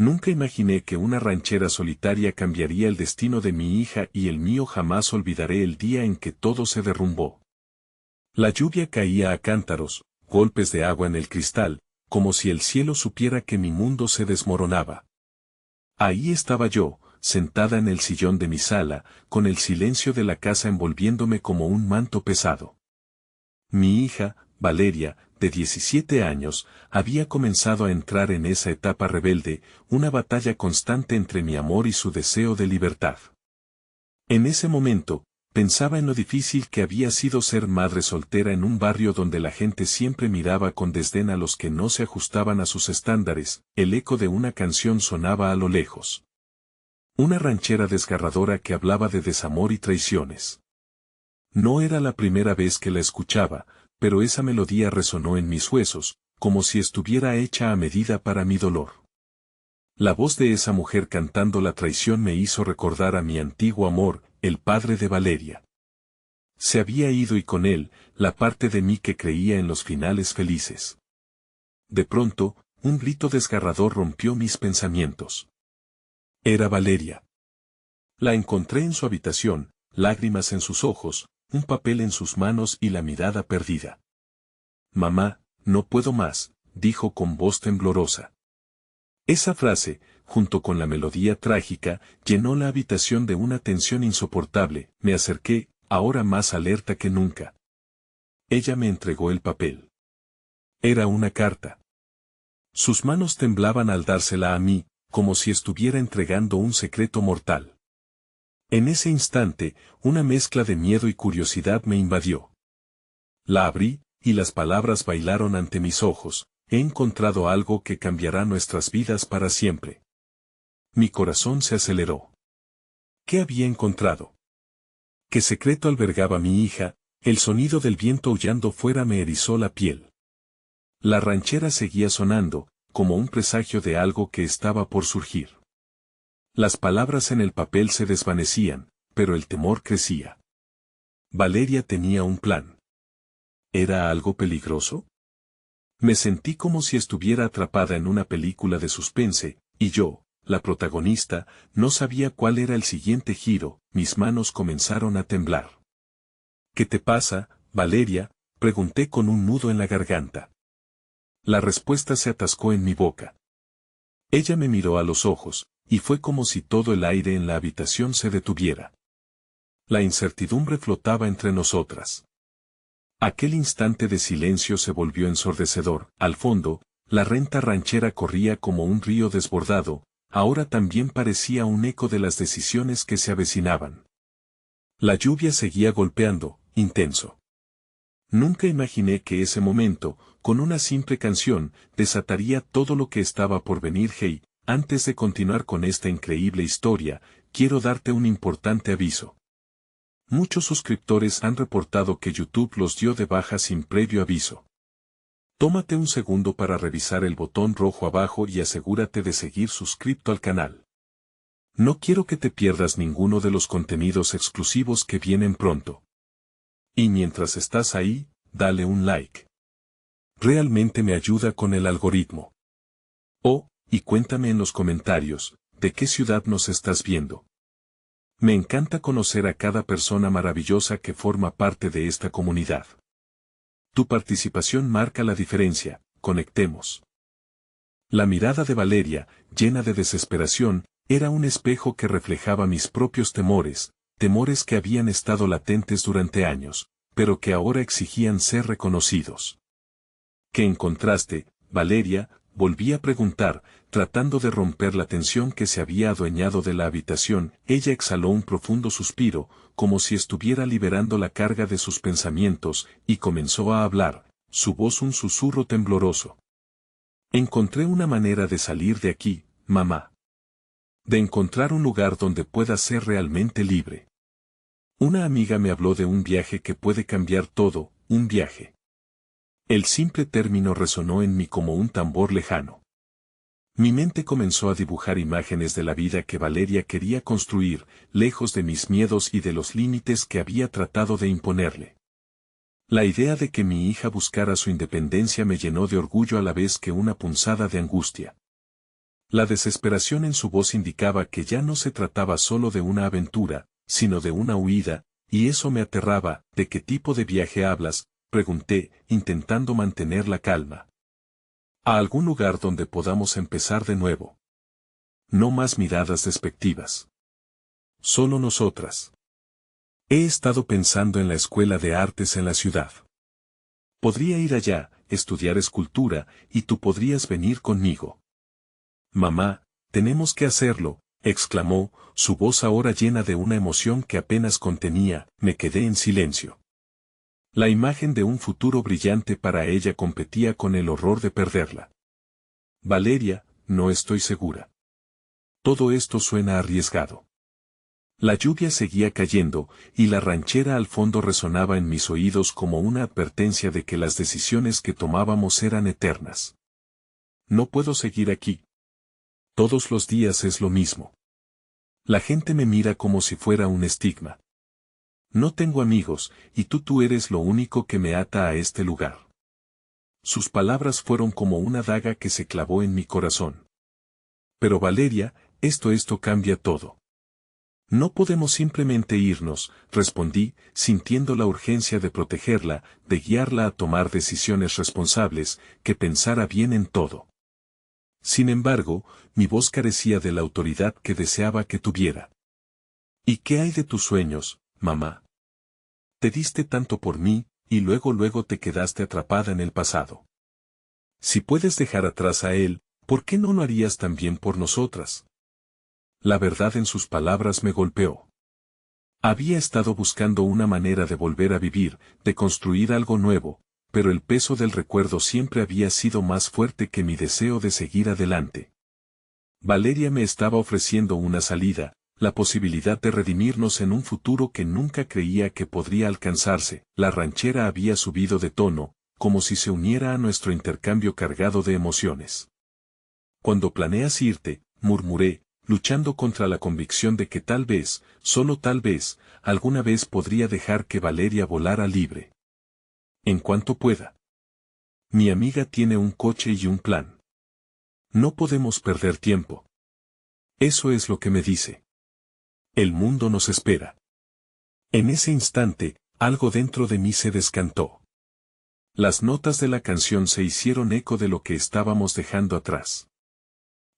Nunca imaginé que una ranchera solitaria cambiaría el destino de mi hija y el mío. Jamás olvidaré el día en que todo se derrumbó. La lluvia caía a cántaros, golpes de agua en el cristal, como si el cielo supiera que mi mundo se desmoronaba. Ahí estaba yo, sentada en el sillón de mi sala, con el silencio de la casa envolviéndome como un manto pesado. Mi hija, Valeria, de 17 años, había comenzado a entrar en esa etapa rebelde, una batalla constante entre mi amor y su deseo de libertad. En ese momento, pensaba en lo difícil que había sido ser madre soltera en un barrio donde la gente siempre miraba con desdén a los que no se ajustaban a sus estándares. El eco de una canción sonaba a lo lejos. Una ranchera desgarradora que hablaba de desamor y traiciones. No era la primera vez que la escuchaba, pero esa melodía resonó en mis huesos, como si estuviera hecha a medida para mi dolor. La voz de esa mujer cantando la traición me hizo recordar a mi antiguo amor, el padre de Valeria. Se había ido y con él, la parte de mí que creía en los finales felices. De pronto, un grito desgarrador rompió mis pensamientos. Era Valeria. La encontré en su habitación, lágrimas en sus ojos, un papel en sus manos y la mirada perdida. Mamá, no puedo más, dijo con voz temblorosa. Esa frase, junto con la melodía trágica, llenó la habitación de una tensión insoportable. Me acerqué, ahora más alerta que nunca. Ella me entregó el papel. Era una carta. Sus manos temblaban al dársela a mí, como si estuviera entregando un secreto mortal. En ese instante, una mezcla de miedo y curiosidad me invadió. La abrí, y las palabras bailaron ante mis ojos. He encontrado algo que cambiará nuestras vidas para siempre. Mi corazón se aceleró. ¿Qué había encontrado? ¿Qué secreto albergaba mi hija? El sonido del viento aullando fuera me erizó la piel. La ranchera seguía sonando, como un presagio de algo que estaba por surgir. Las palabras en el papel se desvanecían, pero el temor crecía. Valeria tenía un plan. ¿Era algo peligroso? Me sentí como si estuviera atrapada en una película de suspense, y yo, la protagonista, no sabía cuál era el siguiente giro. Mis manos comenzaron a temblar. ¿Qué te pasa, Valeria?, pregunté con un nudo en la garganta. La respuesta se atascó en mi boca. Ella me miró a los ojos, y fue como si todo el aire en la habitación se detuviera. La incertidumbre flotaba entre nosotras. Aquel instante de silencio se volvió ensordecedor. Al fondo, la renta ranchera corría como un río desbordado, ahora también parecía un eco de las decisiones que se avecinaban. La lluvia seguía golpeando, intenso. Nunca imaginé que ese momento, con una simple canción, desataría todo lo que estaba por venir. Hey, antes de continuar con esta increíble historia, quiero darte un importante aviso. Muchos suscriptores han reportado que YouTube los dio de baja sin previo aviso. Tómate un segundo para revisar el botón rojo abajo y asegúrate de seguir suscrito al canal. No quiero que te pierdas ninguno de los contenidos exclusivos que vienen pronto. Y mientras estás ahí, dale un like. Realmente me ayuda con el algoritmo. Oh, y cuéntame en los comentarios, ¿de qué ciudad nos estás viendo? Me encanta conocer a cada persona maravillosa que forma parte de esta comunidad. Tu participación marca la diferencia. Conectemos. La mirada de Valeria, llena de desesperación, era un espejo que reflejaba mis propios temores, temores que habían estado latentes durante años, pero que ahora exigían ser reconocidos. ¿Qué encontraste, Valeria?, volví a preguntar, tratando de romper la tensión que se había adueñado de la habitación. Ella exhaló un profundo suspiro, como si estuviera liberando la carga de sus pensamientos, y comenzó a hablar, su voz un susurro tembloroso. Encontré una manera de salir de aquí, mamá. De encontrar un lugar donde pueda ser realmente libre. Una amiga me habló de un viaje que puede cambiar todo, un viaje. El simple término resonó en mí como un tambor lejano. Mi mente comenzó a dibujar imágenes de la vida que Valeria quería construir, lejos de mis miedos y de los límites que había tratado de imponerle. La idea de que mi hija buscara su independencia me llenó de orgullo a la vez que una punzada de angustia. La desesperación en su voz indicaba que ya no se trataba solo de una aventura, sino de una huida, y eso me aterraba. ¿De qué tipo de viaje hablas?, pregunté, intentando mantener la calma. A algún lugar donde podamos empezar de nuevo. No más miradas despectivas. Solo nosotras. He estado pensando en la escuela de artes en la ciudad. Podría ir allá, estudiar escultura, y tú podrías venir conmigo. Mamá, tenemos que hacerlo, exclamó, su voz ahora llena de una emoción que apenas contenía. Me quedé en silencio. La imagen de un futuro brillante para ella competía con el horror de perderla. Valeria, no estoy segura. Todo esto suena arriesgado. La lluvia seguía cayendo, y la ranchera al fondo resonaba en mis oídos como una advertencia de que las decisiones que tomábamos eran eternas. No puedo seguir aquí. Todos los días es lo mismo. La gente me mira como si fuera un estigma. No tengo amigos, y tú eres lo único que me ata a este lugar. Sus palabras fueron como una daga que se clavó en mi corazón. Pero Valeria, esto cambia todo. No podemos simplemente irnos, respondí, sintiendo la urgencia de protegerla, de guiarla a tomar decisiones responsables, que pensara bien en todo. Sin embargo, mi voz carecía de la autoridad que deseaba que tuviera. ¿Y qué hay de tus sueños, mamá? Te diste tanto por mí, y luego te quedaste atrapada en el pasado. Si puedes dejar atrás a él, ¿por qué no lo harías también por nosotras? La verdad en sus palabras me golpeó. Había estado buscando una manera de volver a vivir, de construir algo nuevo, pero el peso del recuerdo siempre había sido más fuerte que mi deseo de seguir adelante. Valeria me estaba ofreciendo una salida, la posibilidad de redimirnos en un futuro que nunca creía que podría alcanzarse. La ranchera había subido de tono, como si se uniera a nuestro intercambio cargado de emociones. Cuando planeas irte, murmuré, luchando contra la convicción de que tal vez, solo tal vez, alguna vez podría dejar que Valeria volara libre. En cuanto pueda. Mi amiga tiene un coche y un plan. No podemos perder tiempo. Eso es lo que me dice. El mundo nos espera. En ese instante, algo dentro de mí se descantó. Las notas de la canción se hicieron eco de lo que estábamos dejando atrás.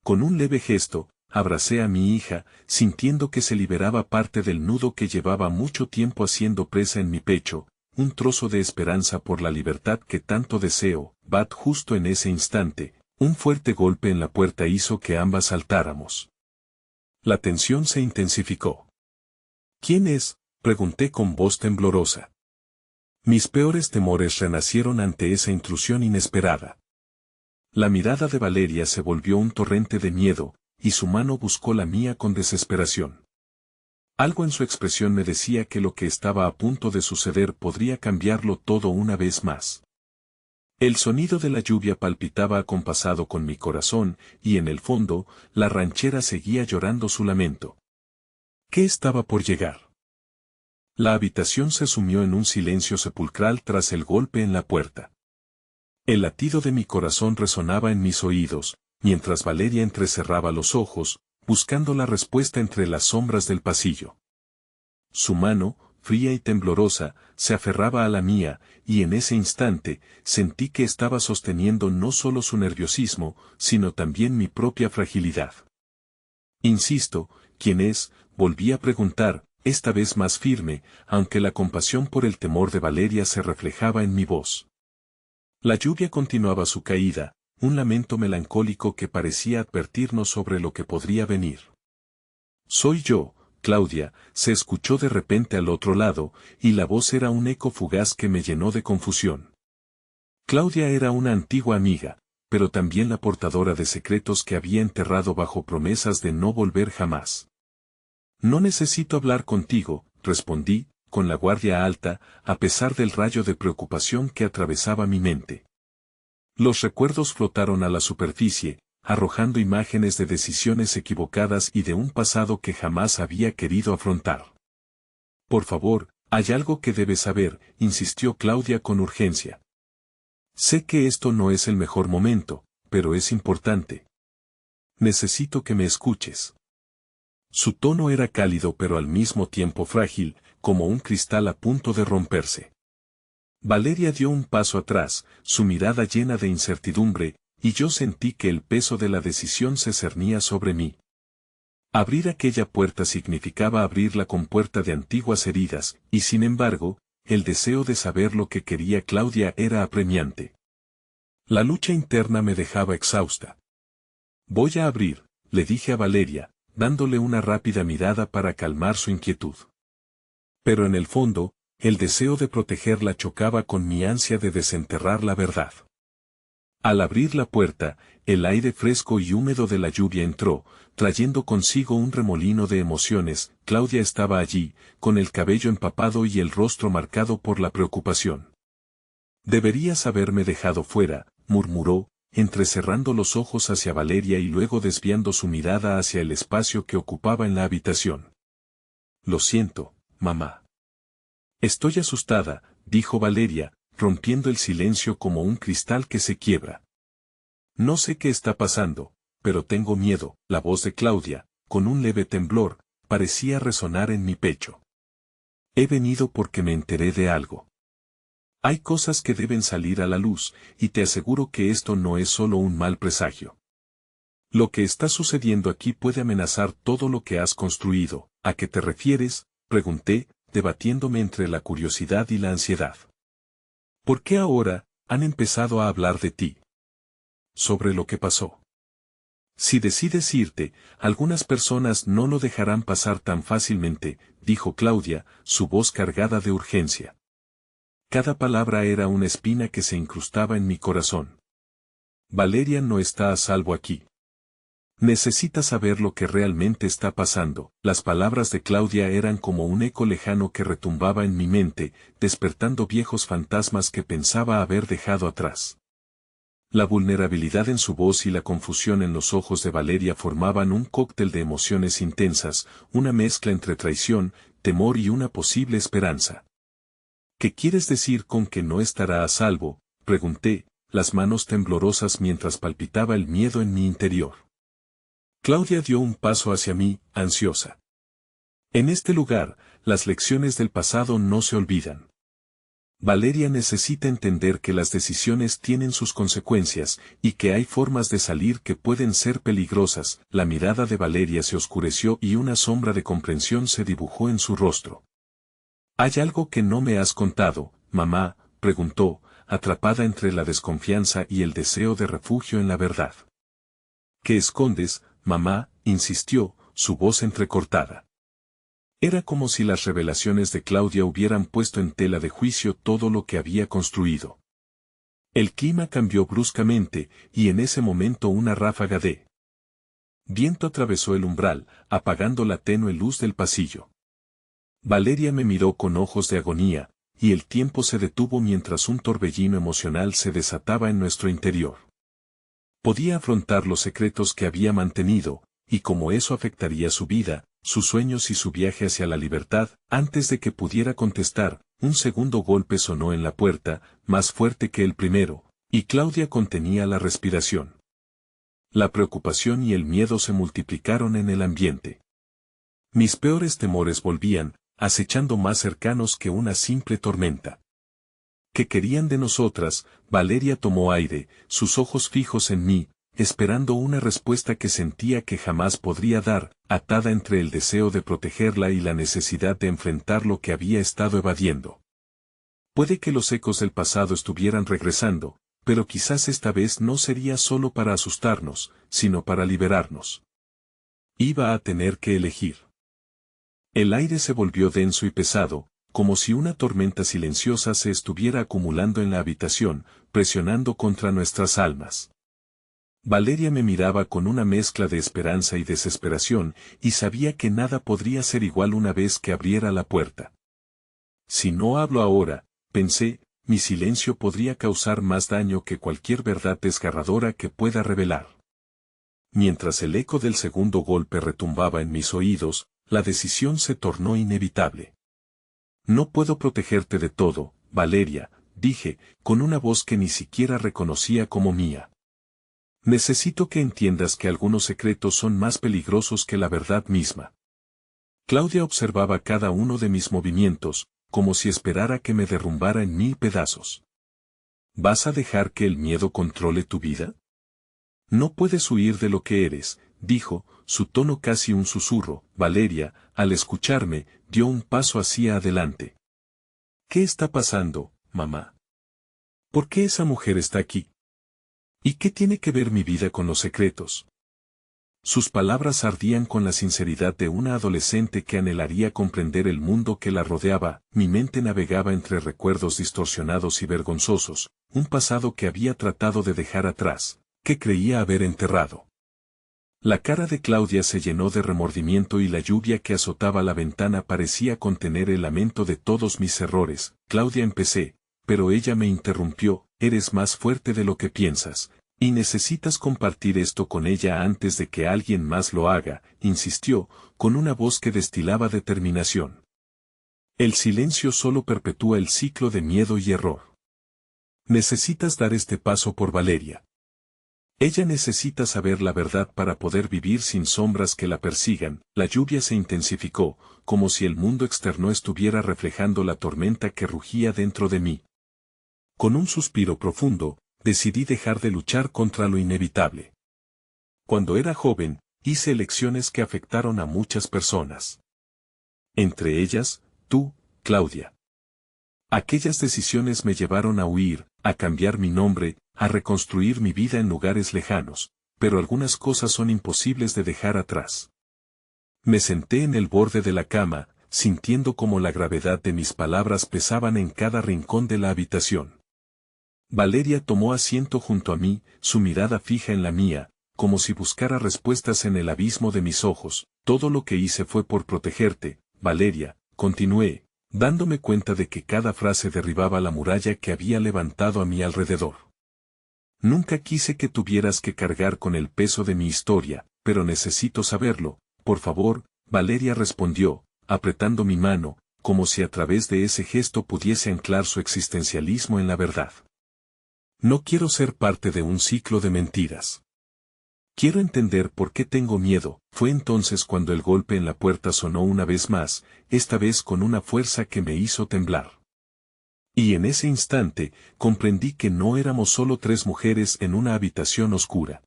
Con un leve gesto, abracé a mi hija, sintiendo que se liberaba parte del nudo que llevaba mucho tiempo haciendo presa en mi pecho, un trozo de esperanza por la libertad que tanto deseo. Bat, justo en ese instante, un fuerte golpe en la puerta hizo que ambas saltáramos. La tensión se intensificó. ¿Quién es?, pregunté con voz temblorosa. Mis peores temores renacieron ante esa intrusión inesperada. La mirada de Valeria se volvió un torrente de miedo, y su mano buscó la mía con desesperación. Algo en su expresión me decía que lo que estaba a punto de suceder podría cambiarlo todo una vez más. El sonido de la lluvia palpitaba acompasado con mi corazón, y en el fondo, la ranchera seguía llorando su lamento. ¿Qué estaba por llegar? La habitación se sumió en un silencio sepulcral tras el golpe en la puerta. El latido de mi corazón resonaba en mis oídos, mientras Valeria entrecerraba los ojos, buscando la respuesta entre las sombras del pasillo. Su mano, fría y temblorosa, se aferraba a la mía, y en ese instante, sentí que estaba sosteniendo no solo su nerviosismo, sino también mi propia fragilidad. Insisto, ¿quién es?, volví a preguntar, esta vez más firme, aunque la compasión por el temor de Valeria se reflejaba en mi voz. La lluvia continuaba su caída, un lamento melancólico que parecía advertirnos sobre lo que podría venir. Soy yo, Claudia, se escuchó de repente al otro lado, y la voz era un eco fugaz que me llenó de confusión. Claudia era una antigua amiga, pero también la portadora de secretos que había enterrado bajo promesas de no volver jamás. No necesito hablar contigo, respondí, con la guardia alta, a pesar del rayo de preocupación que atravesaba mi mente. Los recuerdos flotaron a la superficie, arrojando imágenes de decisiones equivocadas y de un pasado que jamás había querido afrontar. Por favor, hay algo que debes saber, insistió Claudia con urgencia. Sé que esto no es el mejor momento, pero es importante. Necesito que me escuches. Su tono era cálido pero al mismo tiempo frágil, como un cristal a punto de romperse. Valeria dio un paso atrás, su mirada llena de incertidumbre, y yo sentí que el peso de la decisión se cernía sobre mí. Abrir aquella puerta significaba abrir la compuerta de antiguas heridas, y sin embargo, el deseo de saber lo que quería Claudia era apremiante. La lucha interna me dejaba exhausta. Voy a abrir, le dije a Valeria, dándole una rápida mirada para calmar su inquietud. Pero en el fondo, el deseo de protegerla chocaba con mi ansia de desenterrar la verdad. Al abrir la puerta, el aire fresco y húmedo de la lluvia entró, trayendo consigo un remolino de emociones. Claudia estaba allí, con el cabello empapado y el rostro marcado por la preocupación. Deberías haberme dejado fuera, murmuró, entrecerrando los ojos hacia Valeria y luego desviando su mirada hacia el espacio que ocupaba en la habitación. Lo siento, mamá. Estoy asustada, dijo Valeria, rompiendo el silencio como un cristal que se quiebra. No sé qué está pasando, pero tengo miedo. La voz de Claudia, con un leve temblor, parecía resonar en mi pecho. He venido porque me enteré de algo. Hay cosas que deben salir a la luz, y te aseguro que esto no es solo un mal presagio. Lo que está sucediendo aquí puede amenazar todo lo que has construido. ¿A qué te refieres?, pregunté, debatiéndome entre la curiosidad y la ansiedad. ¿Por qué ahora han empezado a hablar de ti? Sobre lo que pasó. Si decides irte, algunas personas no lo dejarán pasar tan fácilmente, dijo Claudia, su voz cargada de urgencia. Cada palabra era una espina que se incrustaba en mi corazón. Valeria no está a salvo aquí. Necesita saber lo que realmente está pasando. Las palabras de Claudia eran como un eco lejano que retumbaba en mi mente, despertando viejos fantasmas que pensaba haber dejado atrás. La vulnerabilidad en su voz y la confusión en los ojos de Valeria formaban un cóctel de emociones intensas, una mezcla entre traición, temor y una posible esperanza. ¿Qué quieres decir con que no estará a salvo?, pregunté, las manos temblorosas mientras palpitaba el miedo en mi interior. Claudia dio un paso hacia mí, ansiosa. En este lugar, las lecciones del pasado no se olvidan. Valeria necesita entender que las decisiones tienen sus consecuencias, y que hay formas de salir que pueden ser peligrosas. La mirada de Valeria se oscureció y una sombra de comprensión se dibujó en su rostro. ¿Hay algo que no me has contado, mamá?, preguntó, atrapada entre la desconfianza y el deseo de refugio en la verdad. ¿Qué escondes, mamá?, insistió, su voz entrecortada. Era como si las revelaciones de Claudia hubieran puesto en tela de juicio todo lo que había construido. El clima cambió bruscamente, y en ese momento una ráfaga de viento atravesó el umbral, apagando la tenue luz del pasillo. Valeria me miró con ojos de agonía, y el tiempo se detuvo mientras un torbellino emocional se desataba en nuestro interior. Podía afrontar los secretos que había mantenido, y cómo eso afectaría su vida, sus sueños y su viaje hacia la libertad. Antes de que pudiera contestar, un segundo golpe sonó en la puerta, más fuerte que el primero, y Claudia contenía la respiración. La preocupación y el miedo se multiplicaron en el ambiente. Mis peores temores volvían, acechando más cercanos que una simple tormenta. ¿Qué querían de nosotras? Valeria tomó aire, sus ojos fijos en mí, esperando una respuesta que sentía que jamás podría dar, atada entre el deseo de protegerla y la necesidad de enfrentar lo que había estado evadiendo. Puede que los ecos del pasado estuvieran regresando, pero quizás esta vez no sería solo para asustarnos, sino para liberarnos. Iba a tener que elegir. El aire se volvió denso y pesado, como si una tormenta silenciosa se estuviera acumulando en la habitación, presionando contra nuestras almas. Valeria me miraba con una mezcla de esperanza y desesperación, y sabía que nada podría ser igual una vez que abriera la puerta. Si no hablo ahora, pensé, mi silencio podría causar más daño que cualquier verdad desgarradora que pueda revelar. Mientras el eco del segundo golpe retumbaba en mis oídos, la decisión se tornó inevitable. No puedo protegerte de todo, Valeria, dije, con una voz que ni siquiera reconocía como mía. Necesito que entiendas que algunos secretos son más peligrosos que la verdad misma. Claudia observaba cada uno de mis movimientos, como si esperara que me derrumbara en 1000 pedazos. ¿Vas a dejar que el miedo controle tu vida? No puedes huir de lo que eres, dijo, su tono casi un susurro. Valeria, al escucharme, dio un paso hacia adelante. ¿Qué está pasando, mamá? ¿Por qué esa mujer está aquí? ¿Y qué tiene que ver mi vida con los secretos? Sus palabras ardían con la sinceridad de una adolescente que anhelaría comprender el mundo que la rodeaba. Mi mente navegaba entre recuerdos distorsionados y vergonzosos, un pasado que había tratado de dejar atrás, que creía haber enterrado. La cara de Claudia se llenó de remordimiento y la lluvia que azotaba la ventana parecía contener el lamento de todos mis errores. Claudia, empecé, pero ella me interrumpió. Eres más fuerte de lo que piensas, y necesitas compartir esto con ella antes de que alguien más lo haga, insistió, con una voz que destilaba determinación. El silencio solo perpetúa el ciclo de miedo y error. Necesitas dar este paso por Valeria. Ella necesita saber la verdad para poder vivir sin sombras que la persigan. La lluvia se intensificó, como si el mundo externo estuviera reflejando la tormenta que rugía dentro de mí. Con un suspiro profundo, decidí dejar de luchar contra lo inevitable. Cuando era joven, hice elecciones que afectaron a muchas personas. Entre ellas, tú, Claudia. Aquellas decisiones me llevaron a huir, a cambiar mi nombre, a reconstruir mi vida en lugares lejanos, pero algunas cosas son imposibles de dejar atrás. Me senté en el borde de la cama, sintiendo como la gravedad de mis palabras pesaban en cada rincón de la habitación. Valeria tomó asiento junto a mí, su mirada fija en la mía, como si buscara respuestas en el abismo de mis ojos. Todo lo que hice fue por protegerte, Valeria, continué, dándome cuenta de que cada frase derribaba la muralla que había levantado a mi alrededor. Nunca quise que tuvieras que cargar con el peso de mi historia, pero necesito saberlo, por favor, Valeria respondió, apretando mi mano, como si a través de ese gesto pudiese anclar su existencialismo en la verdad. No quiero ser parte de un ciclo de mentiras. Quiero entender por qué tengo miedo. Fue entonces cuando el golpe en la puerta sonó una vez más, esta vez con una fuerza que me hizo temblar. Y en ese instante, comprendí que no éramos solo 3 mujeres en una habitación oscura.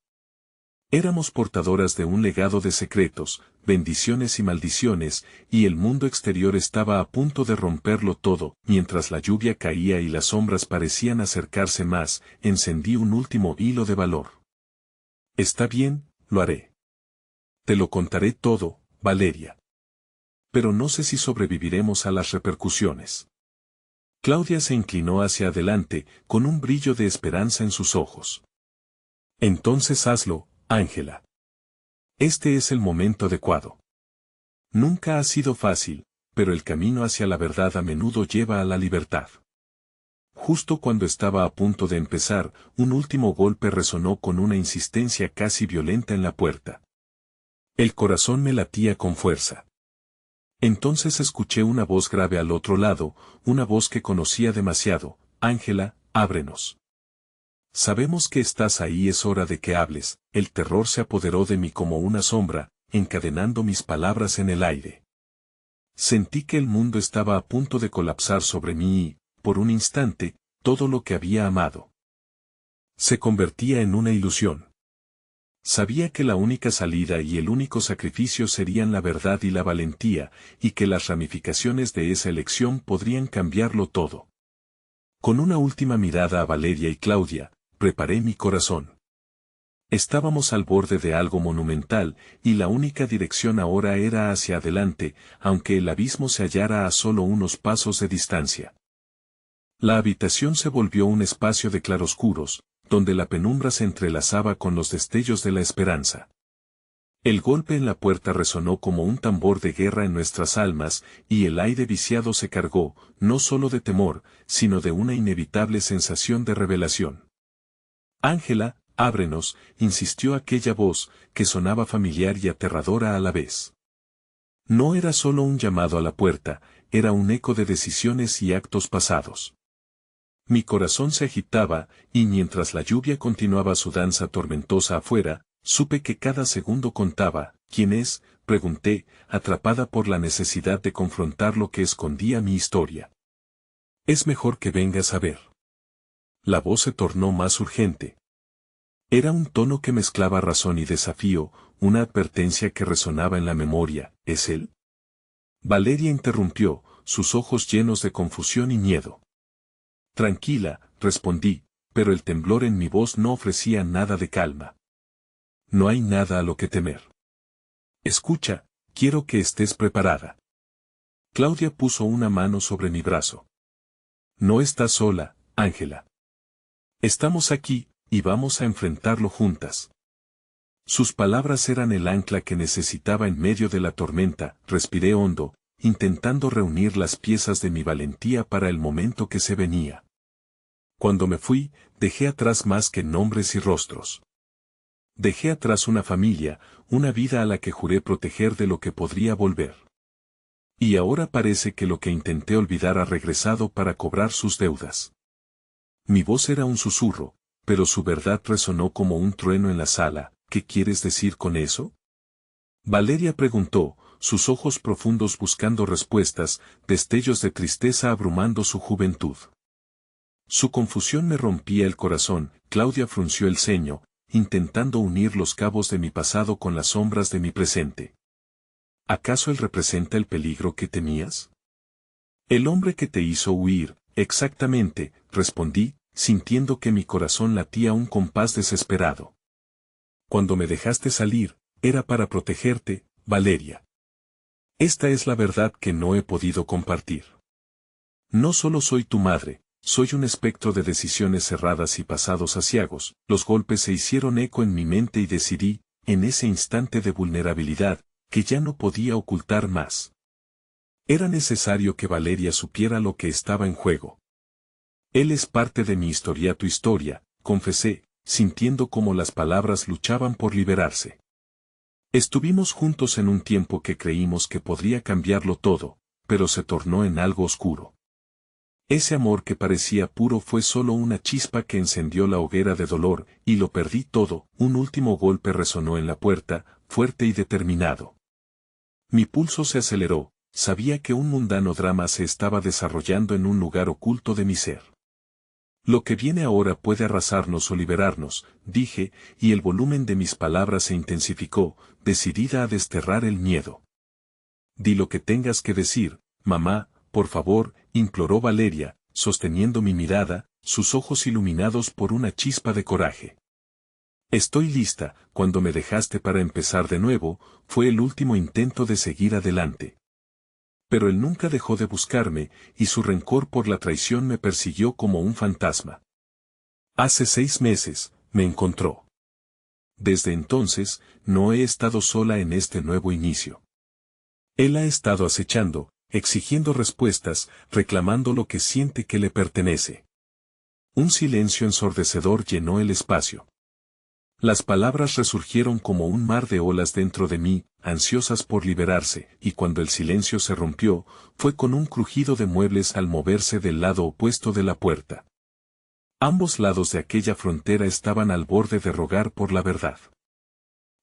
Éramos portadoras de un legado de secretos, bendiciones y maldiciones, y el mundo exterior estaba a punto de romperlo todo. Mientras la lluvia caía y las sombras parecían acercarse más, encendí un último hilo de valor. Está bien, lo haré. Te lo contaré todo, Valeria. Pero no sé si sobreviviremos a las repercusiones. Claudia se inclinó hacia adelante, con un brillo de esperanza en sus ojos. Entonces hazlo, Ángela. Este es el momento adecuado. Nunca ha sido fácil, pero el camino hacia la verdad a menudo lleva a la libertad. Justo cuando estaba a punto de empezar, un último golpe resonó con una insistencia casi violenta en la puerta. El corazón me latía con fuerza. Entonces escuché una voz grave al otro lado, una voz que conocía demasiado. Ángela, ábrenos. Sabemos que estás ahí, es hora de que hables. El terror se apoderó de mí como una sombra, encadenando mis palabras en el aire. Sentí que el mundo estaba a punto de colapsar sobre mí y, por un instante, todo lo que había amado se convertía en una ilusión. Sabía que la única salida y el único sacrificio serían la verdad y la valentía, y que las ramificaciones de esa elección podrían cambiarlo todo. Con una última mirada a Valeria y Claudia, preparé mi corazón. Estábamos al borde de algo monumental, y la única dirección ahora era hacia adelante, aunque el abismo se hallara a solo unos pasos de distancia. La habitación se volvió un espacio de claroscuros, donde la penumbra se entrelazaba con los destellos de la esperanza. El golpe en la puerta resonó como un tambor de guerra en nuestras almas, y el aire viciado se cargó, no solo de temor, sino de una inevitable sensación de revelación. Ángela, ábrenos, insistió aquella voz, que sonaba familiar y aterradora a la vez. No era solo un llamado a la puerta, era un eco de decisiones y actos pasados. Mi corazón se agitaba, y mientras la lluvia continuaba su danza tormentosa afuera, supe que cada segundo contaba. ¿Quién es?, pregunté, atrapada por la necesidad de confrontar lo que escondía mi historia. Es mejor que vengas a ver. La voz se tornó más urgente. Era un tono que mezclaba razón y desafío, una advertencia que resonaba en la memoria. ¿Es él? Valeria interrumpió, sus ojos llenos de confusión y miedo. Tranquila, respondí, pero el temblor en mi voz no ofrecía nada de calma. No hay nada a lo que temer. Escucha, quiero que estés preparada. Claudia puso una mano sobre mi brazo. No estás sola, Ángela. Estamos aquí, y vamos a enfrentarlo juntas. Sus palabras eran el ancla que necesitaba en medio de la tormenta. Respiré hondo, intentando reunir las piezas de mi valentía para el momento que se venía. Cuando me fui, dejé atrás más que nombres y rostros. Dejé atrás una familia, una vida a la que juré proteger de lo que podría volver. Y ahora parece que lo que intenté olvidar ha regresado para cobrar sus deudas. Mi voz era un susurro, pero su verdad resonó como un trueno en la sala. ¿Qué quieres decir con eso? Valeria preguntó, sus ojos profundos buscando respuestas, destellos de tristeza abrumando su juventud. Su confusión me rompía el corazón. Claudia frunció el ceño, intentando unir los cabos de mi pasado con las sombras de mi presente. ¿Acaso él representa el peligro que temías? El hombre que te hizo huir, exactamente, respondí, sintiendo que mi corazón latía a un compás desesperado. Cuando me dejaste salir, era para protegerte, Valeria. Esta es la verdad que no he podido compartir. No solo soy tu madre, soy un espectro de decisiones cerradas y pasados aciagos. Los golpes se hicieron eco en mi mente y decidí, en ese instante de vulnerabilidad, que ya no podía ocultar más. Era necesario que Valeria supiera lo que estaba en juego. Él es parte de mi historia, tu historia, confesé, sintiendo cómo las palabras luchaban por liberarse. Estuvimos juntos en un tiempo que creímos que podría cambiarlo todo, pero se tornó en algo oscuro. Ese amor que parecía puro fue solo una chispa que encendió la hoguera de dolor, y lo perdí todo. Un último golpe resonó en la puerta, fuerte y determinado. Mi pulso se aceleró, sabía que un mundano drama se estaba desarrollando en un lugar oculto de mi ser. Lo que viene ahora puede arrasarnos o liberarnos, dije, y el volumen de mis palabras se intensificó, decidida a desterrar el miedo. Di lo que tengas que decir, mamá, por favor, imploró Valeria, sosteniendo mi mirada, sus ojos iluminados por una chispa de coraje. Estoy lista. Cuando me dejaste para empezar de nuevo, fue el último intento de seguir adelante. Pero él nunca dejó de buscarme, y su rencor por la traición me persiguió como un fantasma. Hace 6 meses, me encontró. Desde entonces, no he estado sola en este nuevo inicio. Él ha estado acechando, exigiendo respuestas, reclamando lo que siente que le pertenece. Un silencio ensordecedor llenó el espacio. Las palabras resurgieron como un mar de olas dentro de mí, ansiosas por liberarse, y cuando el silencio se rompió, fue con un crujido de muebles al moverse del lado opuesto de la puerta. Ambos lados de aquella frontera estaban al borde de rogar por la verdad.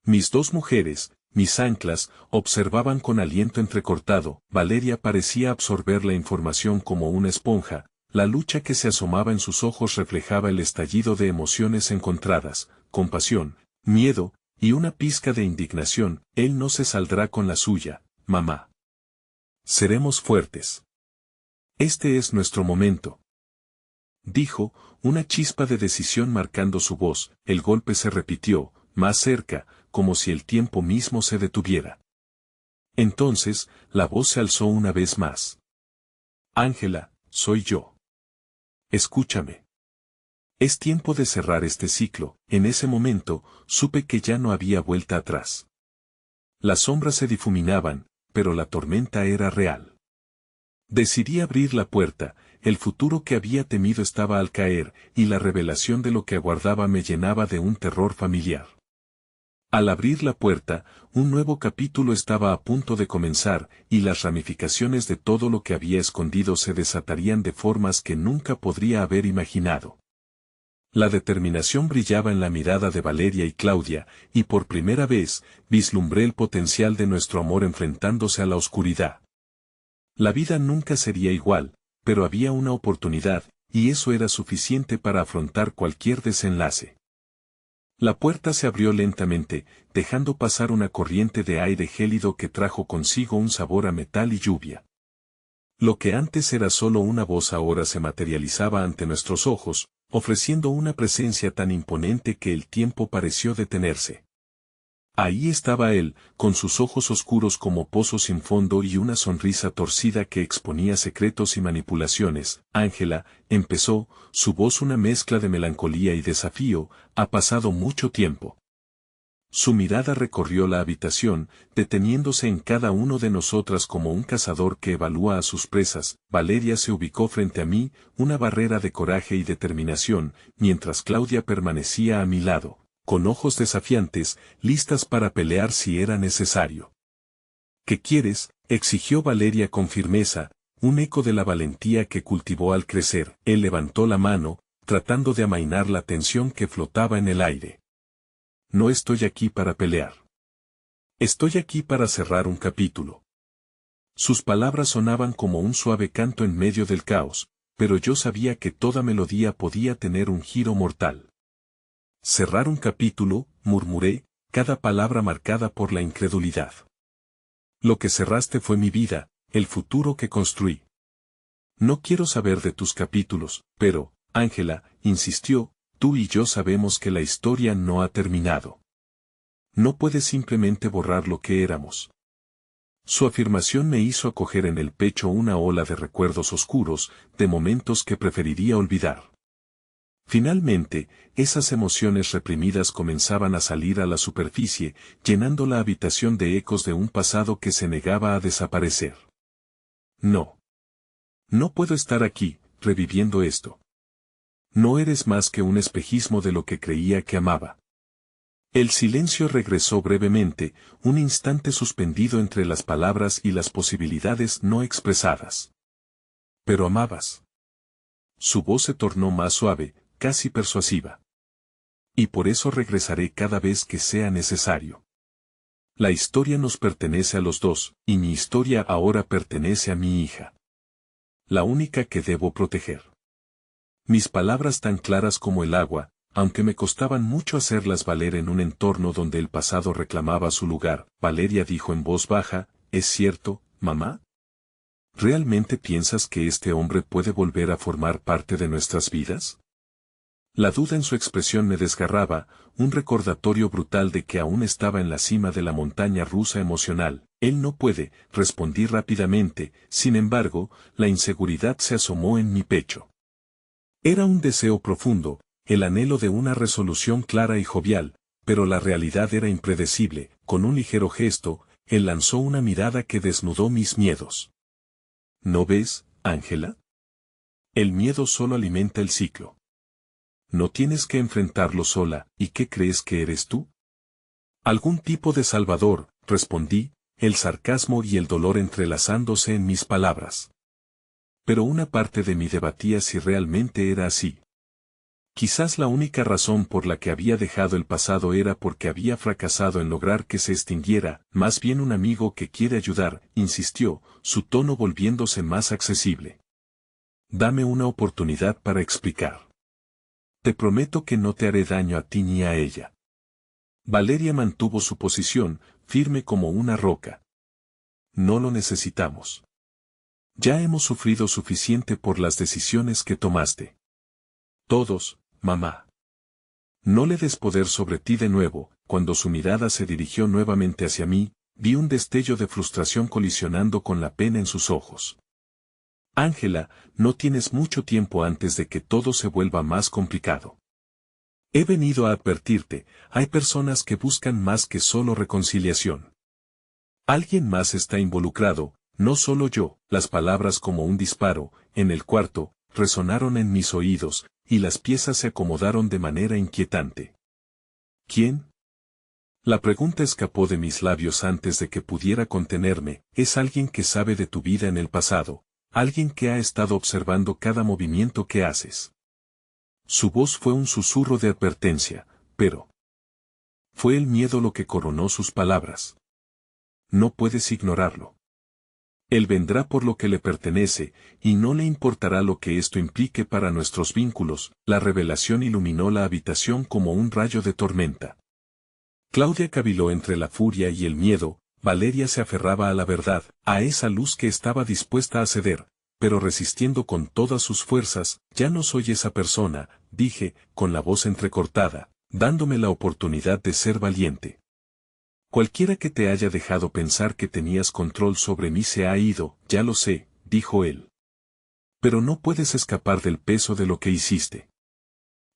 Mis dos mujeres, mis anclas, observaban con aliento entrecortado. Valeria parecía absorber la información como una esponja. La lucha que se asomaba en sus ojos reflejaba el estallido de emociones encontradas, compasión, miedo, y una pizca de indignación. Él no se saldrá con la suya, mamá. Seremos fuertes. Este es nuestro momento. Dijo, una chispa de decisión marcando su voz. El golpe se repitió, más cerca, como si el tiempo mismo se detuviera. Entonces, la voz se alzó una vez más. Ángela, soy yo. Escúchame. Es tiempo de cerrar este ciclo. En ese momento, supe que ya no había vuelta atrás. Las sombras se difuminaban, pero la tormenta era real. Decidí abrir la puerta. El futuro que había temido estaba al caer, y la revelación de lo que aguardaba me llenaba de un terror familiar. Al abrir la puerta, un nuevo capítulo estaba a punto de comenzar, y las ramificaciones de todo lo que había escondido se desatarían de formas que nunca podría haber imaginado. La determinación brillaba en la mirada de Valeria y Claudia, y por primera vez, vislumbré el potencial de nuestro amor enfrentándose a la oscuridad. La vida nunca sería igual, pero había una oportunidad, y eso era suficiente para afrontar cualquier desenlace. La puerta se abrió lentamente, dejando pasar una corriente de aire gélido que trajo consigo un sabor a metal y lluvia. Lo que antes era solo una voz ahora se materializaba ante nuestros ojos, ofreciendo una presencia tan imponente que el tiempo pareció detenerse. Ahí estaba él, con sus ojos oscuros como pozos sin fondo y una sonrisa torcida que exponía secretos y manipulaciones. Ángela, empezó, su voz una mezcla de melancolía y desafío, ha pasado mucho tiempo. Su mirada recorrió la habitación, deteniéndose en cada uno de nosotras como un cazador que evalúa a sus presas. Valeria se ubicó frente a mí, una barrera de coraje y determinación, mientras Claudia permanecía a mi lado, con ojos desafiantes, listas para pelear si era necesario. ¿Qué quieres?, exigió Valeria con firmeza, un eco de la valentía que cultivó al crecer. Él levantó la mano, tratando de amainar la tensión que flotaba en el aire. No estoy aquí para pelear. Estoy aquí para cerrar un capítulo. Sus palabras sonaban como un suave canto en medio del caos, pero yo sabía que toda melodía podía tener un giro mortal. Cerrar un capítulo, murmuré, cada palabra marcada por la incredulidad. Lo que cerraste fue mi vida, el futuro que construí. No quiero saber de tus capítulos, pero, Ángela, insistió, tú y yo sabemos que la historia no ha terminado. No puedes simplemente borrar lo que éramos. Su afirmación me hizo acoger en el pecho una ola de recuerdos oscuros, de momentos que preferiría olvidar. Finalmente, esas emociones reprimidas comenzaban a salir a la superficie, llenando la habitación de ecos de un pasado que se negaba a desaparecer. No. No puedo estar aquí, reviviendo esto. No eres más que un espejismo de lo que creía que amaba. El silencio regresó brevemente, un instante suspendido entre las palabras y las posibilidades no expresadas. Pero amabas. Su voz se tornó más suave, casi persuasiva. Y por eso regresaré cada vez que sea necesario. La historia nos pertenece a los dos, y mi historia ahora pertenece a mi hija. La única que debo proteger. Mis palabras tan claras como el agua, aunque me costaban mucho hacerlas valer en un entorno donde el pasado reclamaba su lugar. Valeria dijo en voz baja, ¿es cierto, mamá? ¿Realmente piensas que este hombre puede volver a formar parte de nuestras vidas? La duda en su expresión me desgarraba, un recordatorio brutal de que aún estaba en la cima de la montaña rusa emocional. Él no puede, respondí rápidamente, sin embargo, la inseguridad se asomó en mi pecho. Era un deseo profundo, el anhelo de una resolución clara y jovial, pero la realidad era impredecible. Con un ligero gesto, él lanzó una mirada que desnudó mis miedos. ¿No ves, Ángela? El miedo solo alimenta el ciclo. No tienes que enfrentarlo sola, ¿y qué crees que eres tú? Algún tipo de salvador, respondí, el sarcasmo y el dolor entrelazándose en mis palabras. Pero una parte de mí debatía si realmente era así. Quizás la única razón por la que había dejado el pasado era porque había fracasado en lograr que se extinguiera. Más bien un amigo que quiere ayudar, insistió, su tono volviéndose más accesible. Dame una oportunidad para explicar. Te prometo que no te haré daño a ti ni a ella. Valeria mantuvo su posición, firme como una roca. No lo necesitamos. Ya hemos sufrido suficiente por las decisiones que tomaste. Todos, mamá. No le des poder sobre ti de nuevo. Cuando su mirada se dirigió nuevamente hacia mí, vi un destello de frustración colisionando con la pena en sus ojos. Ángela, no tienes mucho tiempo antes de que todo se vuelva más complicado. He venido a advertirte, hay personas que buscan más que solo reconciliación. Alguien más está involucrado, no solo yo. Las palabras como un disparo, en el cuarto, resonaron en mis oídos, y las piezas se acomodaron de manera inquietante. ¿Quién? La pregunta escapó de mis labios antes de que pudiera contenerme. ¿Es alguien que sabe de tu vida en el pasado? ¿Alguien que ha estado observando cada movimiento que haces? Su voz fue un susurro de advertencia, pero fue el miedo lo que coronó sus palabras. No puedes ignorarlo. Él vendrá por lo que le pertenece, y no le importará lo que esto implique para nuestros vínculos. La revelación iluminó la habitación como un rayo de tormenta. Claudia caviló entre la furia y el miedo. Valeria se aferraba a la verdad, a esa luz que estaba dispuesta a ceder, pero resistiendo con todas sus fuerzas. Ya no soy esa persona, dije, con la voz entrecortada, dándome la oportunidad de ser valiente. Cualquiera que te haya dejado pensar que tenías control sobre mí se ha ido, ya lo sé, dijo él. Pero no puedes escapar del peso de lo que hiciste.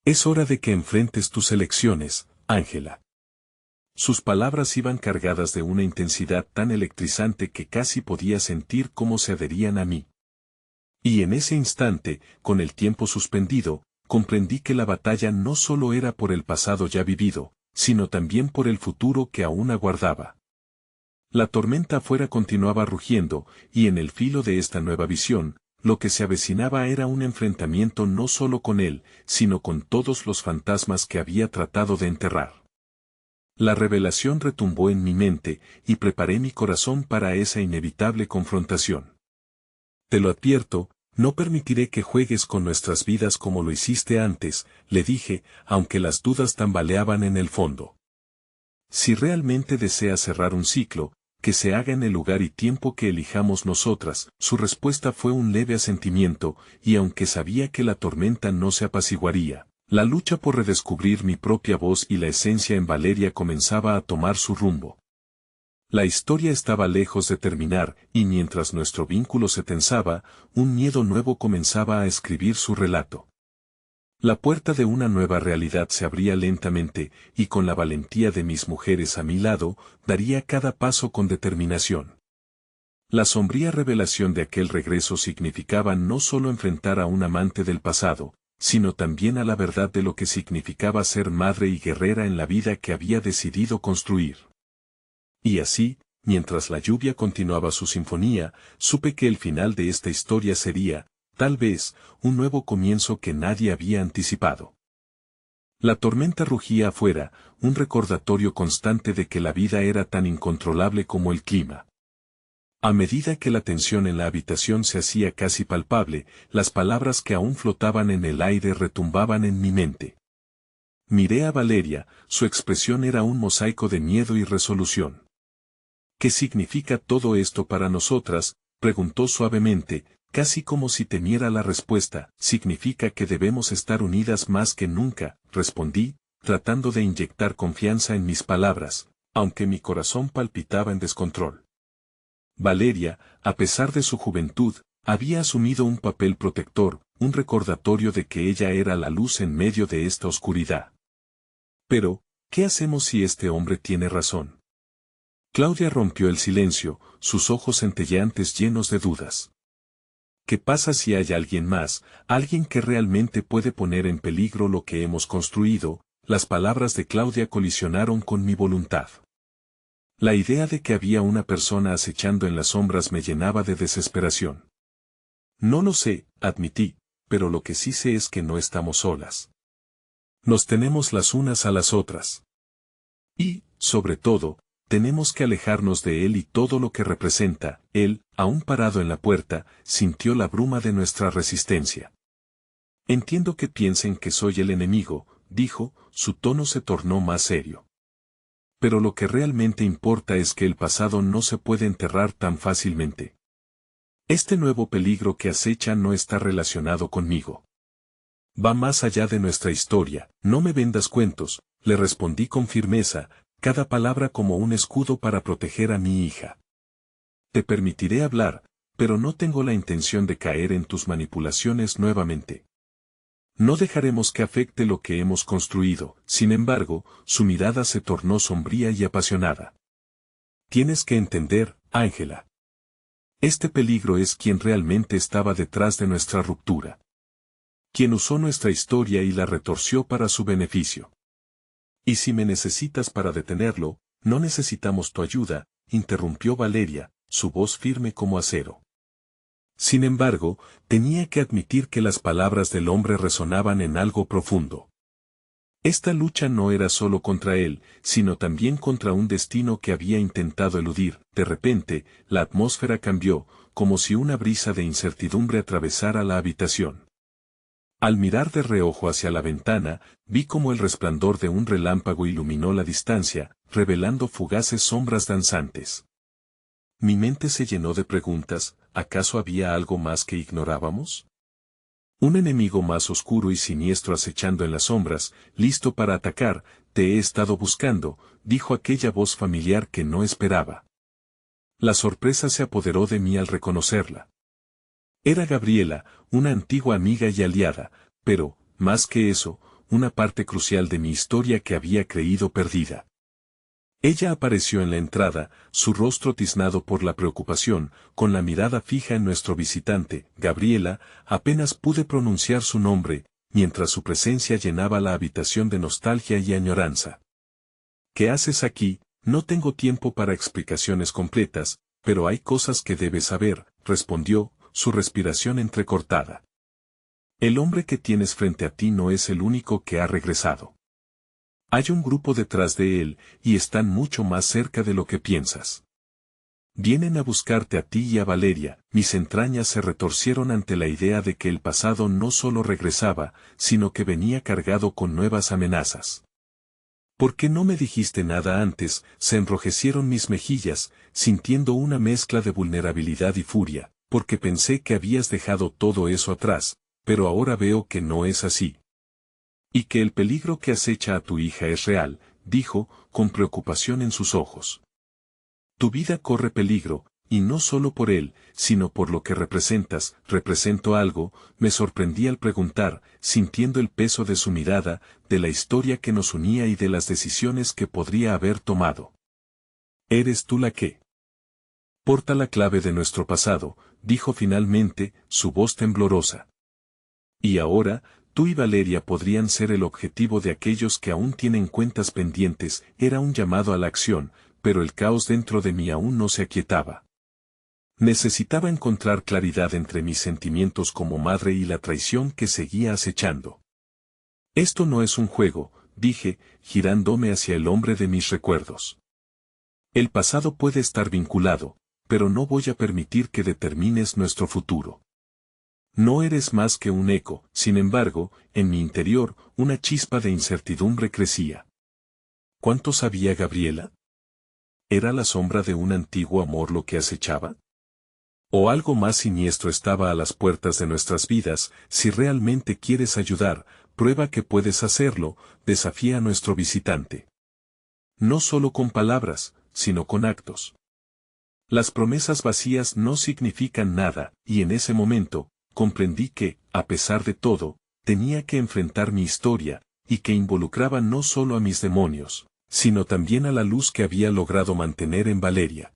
Es hora de que enfrentes tus elecciones, Ángela. Sus palabras iban cargadas de una intensidad tan electrizante que casi podía sentir cómo se adherían a mí. Y en ese instante, con el tiempo suspendido, comprendí que la batalla no solo era por el pasado ya vivido, sino también por el futuro que aún aguardaba. La tormenta afuera continuaba rugiendo, y en el filo de esta nueva visión, lo que se avecinaba era un enfrentamiento no solo con él, sino con todos los fantasmas que había tratado de enterrar. La revelación retumbó en mi mente, y preparé mi corazón para esa inevitable confrontación. Te lo advierto, no permitiré que juegues con nuestras vidas como lo hiciste antes, le dije, aunque las dudas tambaleaban en el fondo. Si realmente deseas cerrar un ciclo, que se haga en el lugar y tiempo que elijamos nosotras. Su respuesta fue un leve asentimiento, y aunque sabía que la tormenta no se apaciguaría, la lucha por redescubrir mi propia voz y la esencia en Valeria comenzaba a tomar su rumbo. La historia estaba lejos de terminar, y mientras nuestro vínculo se tensaba, un miedo nuevo comenzaba a escribir su relato. La puerta de una nueva realidad se abría lentamente, y con la valentía de mis mujeres a mi lado, daría cada paso con determinación. La sombría revelación de aquel regreso significaba no solo enfrentar a un amante del pasado, sino también a la verdad de lo que significaba ser madre y guerrera en la vida que había decidido construir. Y así, mientras la lluvia continuaba su sinfonía, supe que el final de esta historia sería, tal vez, un nuevo comienzo que nadie había anticipado. La tormenta rugía afuera, un recordatorio constante de que la vida era tan incontrolable como el clima. A medida que la tensión en la habitación se hacía casi palpable, las palabras que aún flotaban en el aire retumbaban en mi mente. Miré a Valeria, su expresión era un mosaico de miedo y resolución. ¿Qué significa todo esto para nosotras?, preguntó suavemente, casi como si temiera la respuesta. Significa que debemos estar unidas más que nunca, respondí, tratando de inyectar confianza en mis palabras, aunque mi corazón palpitaba en descontrol. Valeria, a pesar de su juventud, había asumido un papel protector, un recordatorio de que ella era la luz en medio de esta oscuridad. Pero, ¿qué hacemos si este hombre tiene razón? Claudia rompió el silencio, sus ojos centelleantes llenos de dudas. ¿Qué pasa si hay alguien más, alguien que realmente puede poner en peligro lo que hemos construido? Las palabras de Claudia colisionaron con mi voluntad. La idea de que había una persona acechando en las sombras me llenaba de desesperación. No lo sé, admití, pero lo que sí sé es que no estamos solas. Nos tenemos las unas a las otras. Y, sobre todo, tenemos que alejarnos de él y todo lo que representa. Él, aún parado en la puerta, sintió la bruma de nuestra resistencia. Entiendo que piensen que soy el enemigo, dijo, su tono se tornó más serio. Pero lo que realmente importa es que el pasado no se puede enterrar tan fácilmente. Este nuevo peligro que acecha no está relacionado conmigo. Va más allá de nuestra historia. No me vendas cuentos, le respondí con firmeza, cada palabra como un escudo para proteger a mi hija. Te permitiré hablar, pero no tengo la intención de caer en tus manipulaciones nuevamente. No dejaremos que afecte lo que hemos construido. Sin embargo, su mirada se tornó sombría y apasionada. Tienes que entender, Ángela. Este peligro es quien realmente estaba detrás de nuestra ruptura. Quien usó nuestra historia y la retorció para su beneficio. Y si me necesitas para detenerlo, no necesitamos tu ayuda, interrumpió Valeria, su voz firme como acero. Sin embargo, tenía que admitir que las palabras del hombre resonaban en algo profundo. Esta lucha no era solo contra él, sino también contra un destino que había intentado eludir. De repente, la atmósfera cambió, como si una brisa de incertidumbre atravesara la habitación. Al mirar de reojo hacia la ventana, vi como el resplandor de un relámpago iluminó la distancia, revelando fugaces sombras danzantes. Mi mente se llenó de preguntas, ¿acaso había algo más que ignorábamos? Un enemigo más oscuro y siniestro acechando en las sombras, listo para atacar, te he estado buscando, dijo aquella voz familiar que no esperaba. La sorpresa se apoderó de mí al reconocerla. Era Gabriela, una antigua amiga y aliada, pero, más que eso, una parte crucial de mi historia que había creído perdida. Ella apareció en la entrada, su rostro tiznado por la preocupación, con la mirada fija en nuestro visitante, Gabriela, apenas pude pronunciar su nombre, mientras su presencia llenaba la habitación de nostalgia y añoranza. ¿Qué haces aquí? No tengo tiempo para explicaciones completas, pero hay cosas que debes saber, respondió, su respiración entrecortada. El hombre que tienes frente a ti no es el único que ha regresado. Hay un grupo detrás de él, y están mucho más cerca de lo que piensas. Vienen a buscarte a ti y a Valeria. Mis entrañas se retorcieron ante la idea de que el pasado no solo regresaba, sino que venía cargado con nuevas amenazas. ¿Por qué no me dijiste nada antes? Se enrojecieron mis mejillas, sintiendo una mezcla de vulnerabilidad y furia, porque pensé que habías dejado todo eso atrás, pero ahora veo que no es así. Y que el peligro que acecha a tu hija es real, dijo, con preocupación en sus ojos. Tu vida corre peligro, y no solo por él, sino por lo que representas. ¿Represento algo? Me sorprendí al preguntar, sintiendo el peso de su mirada, de la historia que nos unía y de las decisiones que podría haber tomado. ¿Eres tú la que porta la clave de nuestro pasado? Dijo finalmente, su voz temblorosa. Y ahora, tú y Valeria podrían ser el objetivo de aquellos que aún tienen cuentas pendientes. Era un llamado a la acción, pero el caos dentro de mí aún no se aquietaba. Necesitaba encontrar claridad entre mis sentimientos como madre y la traición que seguía acechando. Esto no es un juego, dije, girándome hacia el hombre de mis recuerdos. El pasado puede estar vinculado, pero no voy a permitir que determines nuestro futuro. No eres más que un eco. Sin embargo, en mi interior, una chispa de incertidumbre crecía. ¿Cuánto sabía Gabriela? ¿Era la sombra de un antiguo amor lo que acechaba? ¿O algo más siniestro estaba a las puertas de nuestras vidas? Si realmente quieres ayudar, prueba que puedes hacerlo, desafía a nuestro visitante. No solo con palabras, sino con actos. Las promesas vacías no significan nada, y en ese momento, comprendí que, a pesar de todo, tenía que enfrentar mi historia, y que involucraba no solo a mis demonios, sino también a la luz que había logrado mantener en Valeria.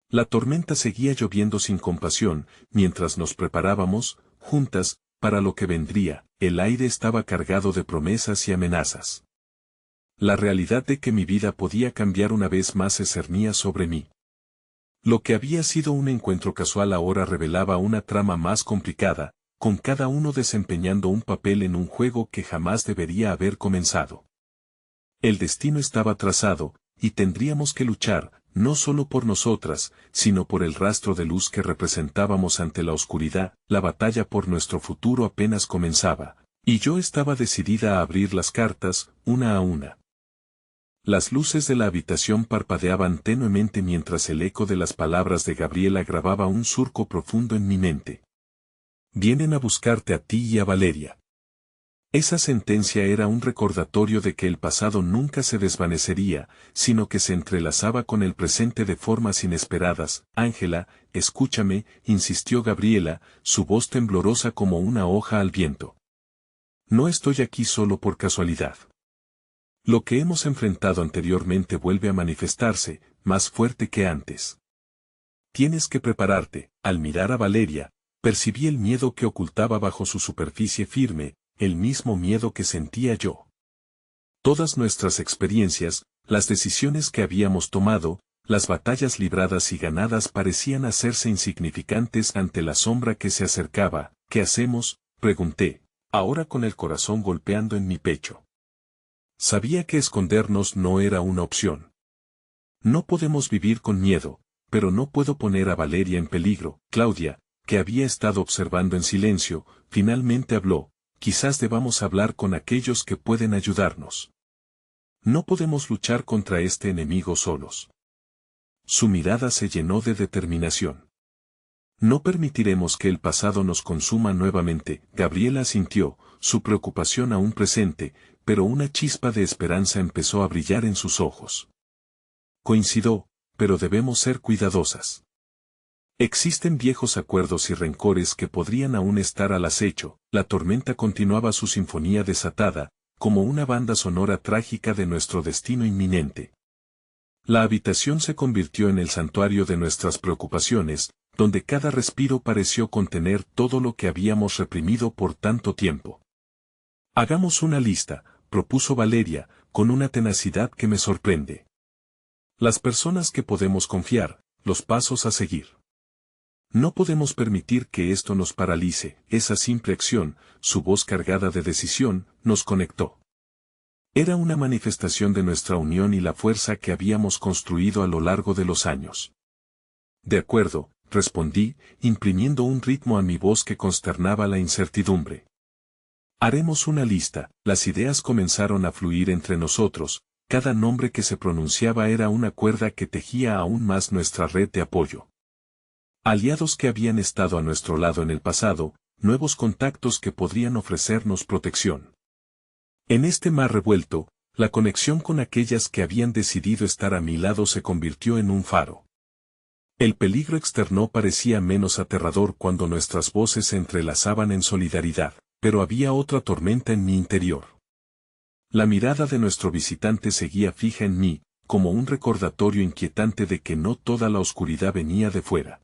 La tormenta seguía lloviendo sin compasión, mientras nos preparábamos, juntas, para lo que vendría. El aire estaba cargado de promesas y amenazas. La realidad de que mi vida podía cambiar una vez más se cernía sobre mí. Lo que había sido un encuentro casual ahora revelaba una trama más complicada, con cada uno desempeñando un papel en un juego que jamás debería haber comenzado. El destino estaba trazado, y tendríamos que luchar, no solo por nosotras, sino por el rastro de luz que representábamos ante la oscuridad. La batalla por nuestro futuro apenas comenzaba, y yo estaba decidida a abrir las cartas, una a una. Las luces de la habitación parpadeaban tenuemente mientras el eco de las palabras de Gabriela grababa un surco profundo en mi mente. Vienen a buscarte a ti y a Valeria. Esa sentencia era un recordatorio de que el pasado nunca se desvanecería, sino que se entrelazaba con el presente de formas inesperadas. Ángela, escúchame, insistió Gabriela, su voz temblorosa como una hoja al viento. No estoy aquí solo por casualidad. Lo que hemos enfrentado anteriormente vuelve a manifestarse, más fuerte que antes. Tienes que prepararte. Al mirar a Valeria, percibí el miedo que ocultaba bajo su superficie firme, el mismo miedo que sentía yo. Todas nuestras experiencias, las decisiones que habíamos tomado, las batallas libradas y ganadas parecían hacerse insignificantes ante la sombra que se acercaba. ¿Qué hacemos?, pregunté, ahora con el corazón golpeando en mi pecho. Sabía que escondernos no era una opción. No podemos vivir con miedo, pero no puedo poner a Valeria en peligro. Claudia, que había estado observando en silencio, finalmente habló, quizás debamos hablar con aquellos que pueden ayudarnos. No podemos luchar contra este enemigo solos. Su mirada se llenó de determinación. No permitiremos que el pasado nos consuma nuevamente. Gabriela asintió, su preocupación aún presente, pero una chispa de esperanza empezó a brillar en sus ojos. Coincido, pero debemos ser cuidadosas. Existen viejos acuerdos y rencores que podrían aún estar al acecho. La tormenta continuaba su sinfonía desatada, como una banda sonora trágica de nuestro destino inminente. La habitación se convirtió en el santuario de nuestras preocupaciones, donde cada respiro pareció contener todo lo que habíamos reprimido por tanto tiempo. Hagamos una lista, propuso Valeria, con una tenacidad que me sorprende. Las personas que podemos confiar, los pasos a seguir. No podemos permitir que esto nos paralice. Esa simple acción, su voz cargada de decisión, nos conectó. Era una manifestación de nuestra unión y la fuerza que habíamos construido a lo largo de los años. De acuerdo, respondí, imprimiendo un ritmo a mi voz que consternaba la incertidumbre. Haremos una lista. Las ideas comenzaron a fluir entre nosotros, cada nombre que se pronunciaba era una cuerda que tejía aún más nuestra red de apoyo. Aliados que habían estado a nuestro lado en el pasado, nuevos contactos que podrían ofrecernos protección. En este mar revuelto, la conexión con aquellas que habían decidido estar a mi lado se convirtió en un faro. El peligro externo parecía menos aterrador cuando nuestras voces se entrelazaban en solidaridad, pero había otra tormenta en mi interior. La mirada de nuestro visitante seguía fija en mí, como un recordatorio inquietante de que no toda la oscuridad venía de fuera.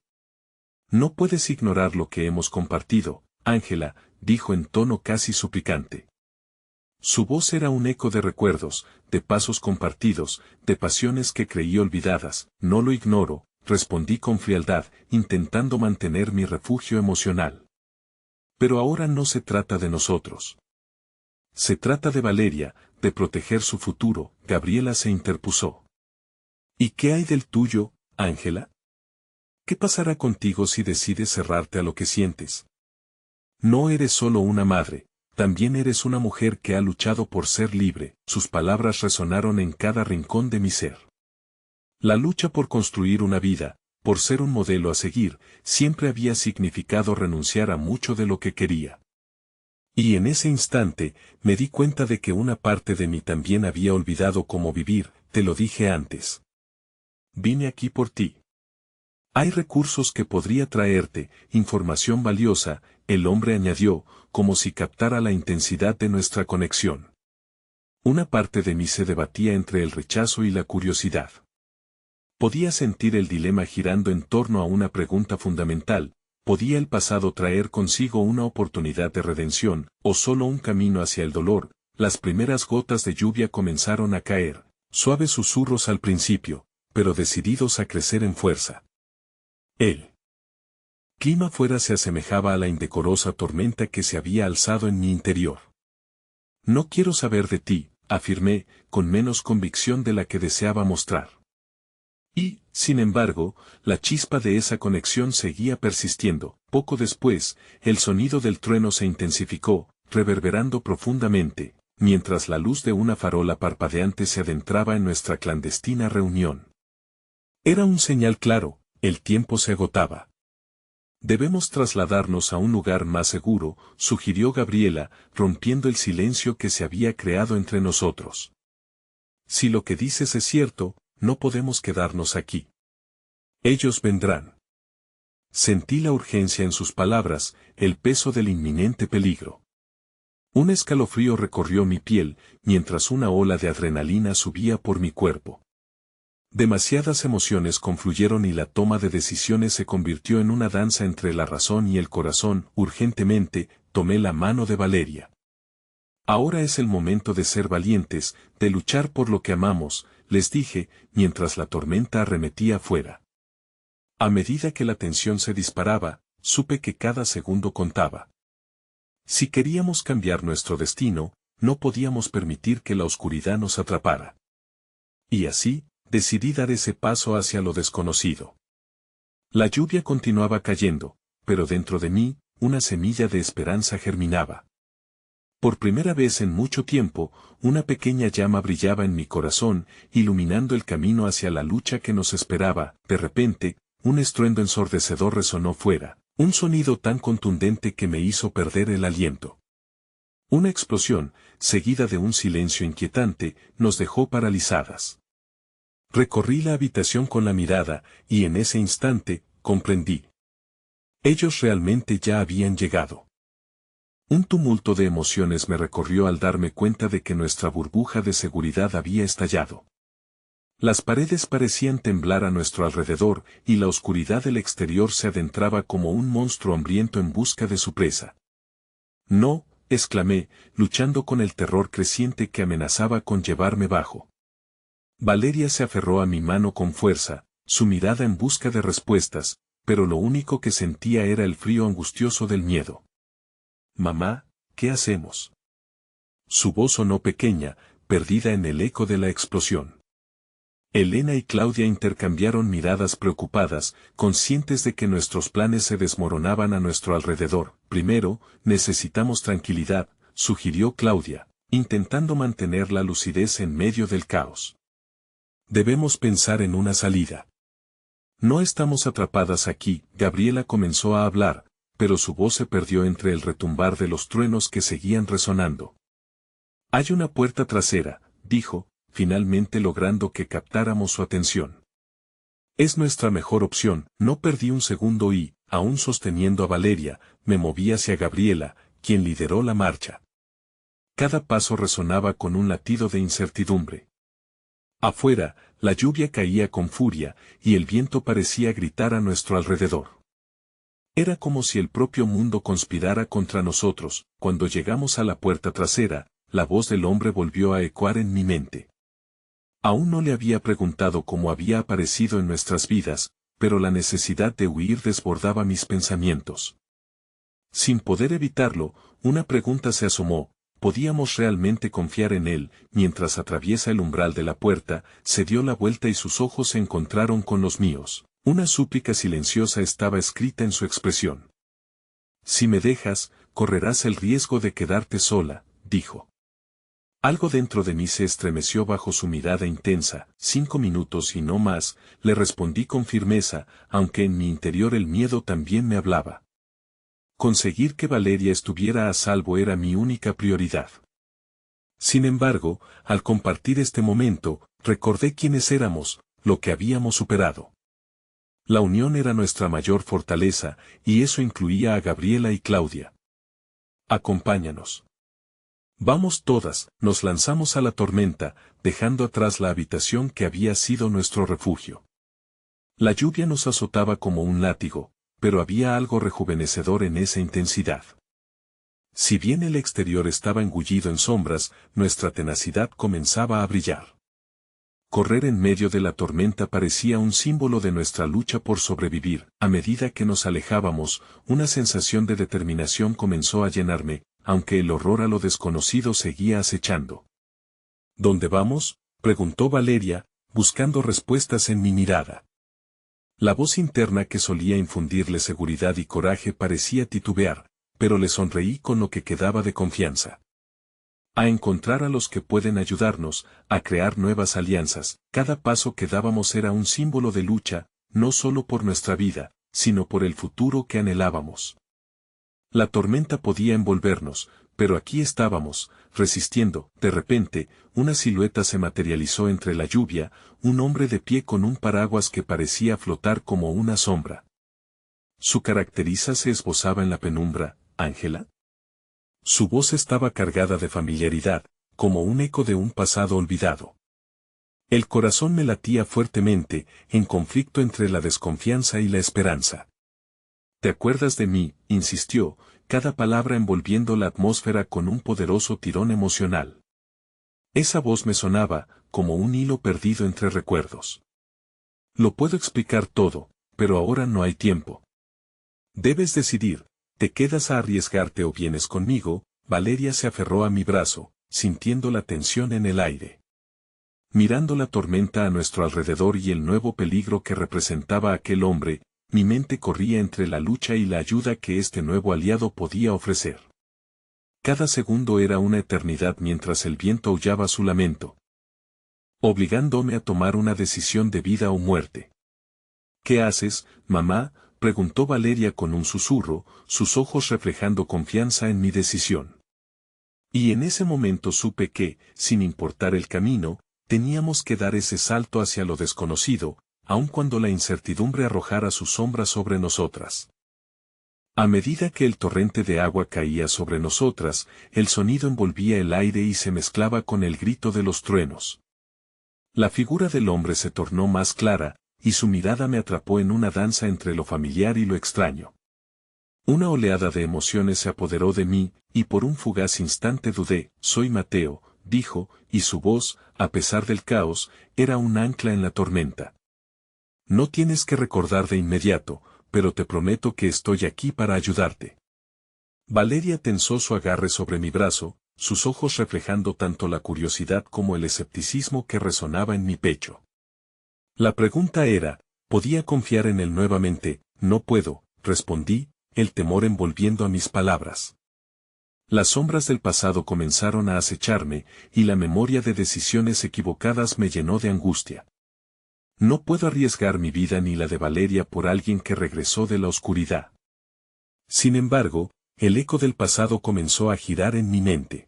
No puedes ignorar lo que hemos compartido, Ángela, dijo en tono casi suplicante. Su voz era un eco de recuerdos, de pasos compartidos, de pasiones que creí olvidadas. No lo ignoro, respondí con frialdad, intentando mantener mi refugio emocional. Pero ahora no se trata de nosotros. Se trata de Valeria, de proteger su futuro. Gabriela se interpuso. ¿Y qué hay del tuyo, Ángela? ¿Qué pasará contigo si decides cerrarte a lo que sientes? No eres solo una madre. También eres una mujer que ha luchado por ser libre. Sus palabras resonaron en cada rincón de mi ser. La lucha por construir una vida, por ser un modelo a seguir, siempre había significado renunciar a mucho de lo que quería. Y en ese instante, me di cuenta de que una parte de mí también había olvidado cómo vivir. Te lo dije antes. Vine aquí por ti. Hay recursos que podría traerte, información valiosa, el hombre añadió, como si captara la intensidad de nuestra conexión. Una parte de mí se debatía entre el rechazo y la curiosidad. Podía sentir el dilema girando en torno a una pregunta fundamental: ¿podía el pasado traer consigo una oportunidad de redención, o solo un camino hacia el dolor? Las primeras gotas de lluvia comenzaron a caer, suaves susurros al principio, pero decididos a crecer en fuerza. El clima fuera se asemejaba a la indecorosa tormenta que se había alzado en mi interior. No quiero saber de ti, afirmé, con menos convicción de la que deseaba mostrar. Y, sin embargo, la chispa de esa conexión seguía persistiendo. Poco después, el sonido del trueno se intensificó, reverberando profundamente, mientras la luz de una farola parpadeante se adentraba en nuestra clandestina reunión. Era un señal claro: el tiempo se agotaba. Debemos trasladarnos a un lugar más seguro, sugirió Gabriela, rompiendo el silencio que se había creado entre nosotros. Si lo que dices es cierto, no podemos quedarnos aquí. Ellos vendrán. Sentí la urgencia en sus palabras, el peso del inminente peligro. Un escalofrío recorrió mi piel, mientras una ola de adrenalina subía por mi cuerpo. Demasiadas emociones confluyeron y la toma de decisiones se convirtió en una danza entre la razón y el corazón. Urgentemente, tomé la mano de Valeria. Ahora es el momento de ser valientes, de luchar por lo que amamos, les dije, mientras la tormenta arremetía afuera. A medida que la tensión se disparaba, supe que cada segundo contaba. Si queríamos cambiar nuestro destino, no podíamos permitir que la oscuridad nos atrapara. Y así, decidí dar ese paso hacia lo desconocido. La lluvia continuaba cayendo, pero dentro de mí, una semilla de esperanza germinaba. Por primera vez en mucho tiempo, una pequeña llama brillaba en mi corazón, iluminando el camino hacia la lucha que nos esperaba. De repente, un estruendo ensordecedor resonó fuera, un sonido tan contundente que me hizo perder el aliento. Una explosión, seguida de un silencio inquietante, nos dejó paralizadas. Recorrí la habitación con la mirada, y en ese instante, comprendí. Ellos realmente ya habían llegado. Un tumulto de emociones me recorrió al darme cuenta de que nuestra burbuja de seguridad había estallado. Las paredes parecían temblar a nuestro alrededor, y la oscuridad del exterior se adentraba como un monstruo hambriento en busca de su presa. No, exclamé, luchando con el terror creciente que amenazaba con llevarme bajo. Valeria se aferró a mi mano con fuerza, su mirada en busca de respuestas, pero lo único que sentía era el frío angustioso del miedo. Mamá, ¿qué hacemos? Su voz sonó pequeña, perdida en el eco de la explosión. Elena y Claudia intercambiaron miradas preocupadas, conscientes de que nuestros planes se desmoronaban a nuestro alrededor. Primero, necesitamos tranquilidad, sugirió Claudia, intentando mantener la lucidez en medio del caos. Debemos pensar en una salida. No estamos atrapadas aquí, Gabriela comenzó a hablar, pero su voz se perdió entre el retumbar de los truenos que seguían resonando. Hay una puerta trasera, dijo, finalmente logrando que captáramos su atención. Es nuestra mejor opción. No perdí un segundo y, aún sosteniendo a Valeria, me moví hacia Gabriela, quien lideró la marcha. Cada paso resonaba con un latido de incertidumbre. Afuera, la lluvia caía con furia, y el viento parecía gritar a nuestro alrededor. Era como si el propio mundo conspirara contra nosotros. Cuando llegamos a la puerta trasera, la voz del hombre volvió a ecoar en mi mente. Aún no le había preguntado cómo había aparecido en nuestras vidas, pero la necesidad de huir desbordaba mis pensamientos. Sin poder evitarlo, una pregunta se asomó: ¿podíamos realmente confiar en él? Mientras atraviesa el umbral de la puerta, se dio la vuelta y sus ojos se encontraron con los míos. Una súplica silenciosa estaba escrita en su expresión. Si me dejas, correrás el riesgo de quedarte sola, dijo. Algo dentro de mí se estremeció bajo su mirada intensa. 5 minutos y no más, le respondí con firmeza, aunque en mi interior el miedo también me hablaba. Conseguir que Valeria estuviera a salvo era mi única prioridad. Sin embargo, al compartir este momento, recordé quiénes éramos, lo que habíamos superado. La unión era nuestra mayor fortaleza, y eso incluía a Gabriela y Claudia. Acompáñanos. Vamos todas, nos lanzamos a la tormenta, dejando atrás la habitación que había sido nuestro refugio. La lluvia nos azotaba como un látigo, pero había algo rejuvenecedor en esa intensidad. Si bien el exterior estaba engullido en sombras, nuestra tenacidad comenzaba a brillar. Correr en medio de la tormenta parecía un símbolo de nuestra lucha por sobrevivir. A medida que nos alejábamos, una sensación de determinación comenzó a llenarme, aunque el horror a lo desconocido seguía acechando. ¿Dónde vamos?, preguntó Valeria, buscando respuestas en mi mirada. La voz interna que solía infundirle seguridad y coraje parecía titubear, pero le sonreí con lo que quedaba de confianza. A encontrar a los que pueden ayudarnos, a crear nuevas alianzas. Cada paso que dábamos era un símbolo de lucha, no solo por nuestra vida, sino por el futuro que anhelábamos. La tormenta podía envolvernos, pero aquí estábamos, resistiendo. De repente, una silueta se materializó entre la lluvia, un hombre de pie con un paraguas que parecía flotar como una sombra. Su caracteriza se esbozaba en la penumbra. ¿Ángela? Su voz estaba cargada de familiaridad, como un eco de un pasado olvidado. El corazón me latía fuertemente, en conflicto entre la desconfianza y la esperanza. ¿Te acuerdas de mí?, insistió, cada palabra envolviendo la atmósfera con un poderoso tirón emocional. Esa voz me sonaba, como un hilo perdido entre recuerdos. Lo puedo explicar todo, pero ahora no hay tiempo. Debes decidir, ¿te quedas a arriesgarte o vienes conmigo? Valeria se aferró a mi brazo, sintiendo la tensión en el aire. Mirando la tormenta a nuestro alrededor y el nuevo peligro que representaba aquel hombre, mi mente corría entre la lucha y la ayuda que este nuevo aliado podía ofrecer. Cada segundo era una eternidad mientras el viento aullaba su lamento, obligándome a tomar una decisión de vida o muerte. ¿Qué haces, mamá?, preguntó Valeria con un susurro, sus ojos reflejando confianza en mi decisión. Y en ese momento supe que, sin importar el camino, teníamos que dar ese salto hacia lo desconocido, aun cuando la incertidumbre arrojara su sombra sobre nosotras. A medida que el torrente de agua caía sobre nosotras, el sonido envolvía el aire y se mezclaba con el grito de los truenos. La figura del hombre se tornó más clara, y su mirada me atrapó en una danza entre lo familiar y lo extraño. Una oleada de emociones se apoderó de mí, y por un fugaz instante dudé. «Soy Mateo», dijo, y su voz, a pesar del caos, era un ancla en la tormenta. «No tienes que recordar de inmediato, pero te prometo que estoy aquí para ayudarte». Valeria tensó su agarre sobre mi brazo, sus ojos reflejando tanto la curiosidad como el escepticismo que resonaba en mi pecho. La pregunta era, ¿podía confiar en él nuevamente? «No puedo», respondí, el temor envolviendo a mis palabras. Las sombras del pasado comenzaron a acecharme, y la memoria de decisiones equivocadas me llenó de angustia. No puedo arriesgar mi vida ni la de Valeria por alguien que regresó de la oscuridad. Sin embargo, el eco del pasado comenzó a girar en mi mente.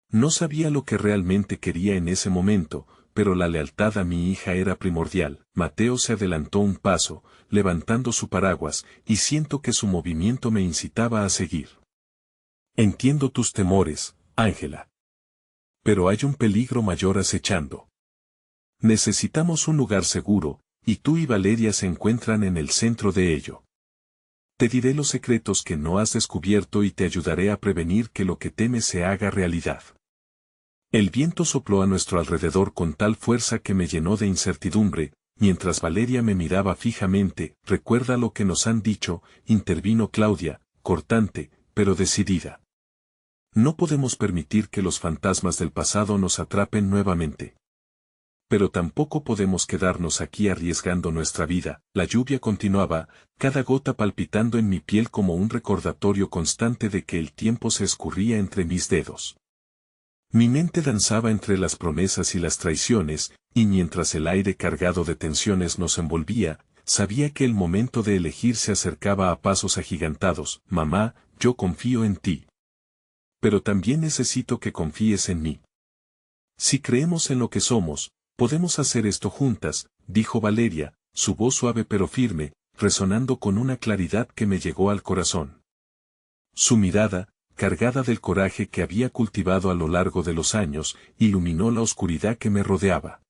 No sabía lo que realmente quería en ese momento, pero la lealtad a mi hija era primordial. Mateo se adelantó un paso, levantando su paraguas, y siento que su movimiento me incitaba a seguir. «Entiendo tus temores, Ángela. Pero hay un peligro mayor acechando. Necesitamos un lugar seguro, y tú y Valeria se encuentran en el centro de ello. Te diré los secretos que no has descubierto y te ayudaré a prevenir que lo que temes se haga realidad». El viento sopló a nuestro alrededor con tal fuerza que me llenó de incertidumbre, mientras Valeria me miraba fijamente. «Recuerda lo que nos han dicho», intervino Claudia, cortante, pero decidida. «No podemos permitir que los fantasmas del pasado nos atrapen nuevamente. Pero tampoco podemos quedarnos aquí arriesgando nuestra vida». La lluvia continuaba, cada gota palpitando en mi piel como un recordatorio constante de que el tiempo se escurría entre mis dedos. Mi mente danzaba entre las promesas y las traiciones, y mientras el aire cargado de tensiones nos envolvía, sabía que el momento de elegir se acercaba a pasos agigantados. «Mamá, yo confío en ti. Pero también necesito que confíes en mí. Si creemos en lo que somos, podemos hacer esto juntas», dijo Valeria, su voz suave pero firme, resonando con una claridad que me llegó al corazón. Su mirada, cargada del coraje que había cultivado a lo largo de los años, iluminó la oscuridad que me rodeaba.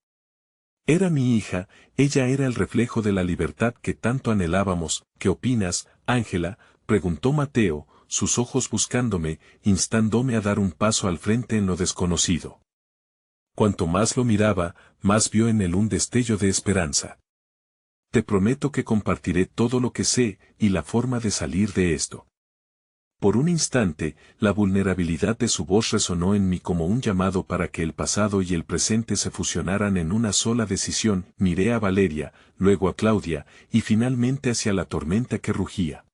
Era mi hija, ella era el reflejo de la libertad que tanto anhelábamos. «¿Qué opinas, Ángela?», preguntó Mateo, sus ojos buscándome, instándome a dar un paso al frente en lo desconocido. Cuanto más lo miraba, más vio en él un destello de esperanza. «Te prometo que compartiré todo lo que sé, y la forma de salir de esto». Por un instante, la vulnerabilidad de su voz resonó en mí como un llamado para que el pasado y el presente se fusionaran en una sola decisión. Miré a Valeria, luego a Claudia, y finalmente hacia la tormenta que rugía.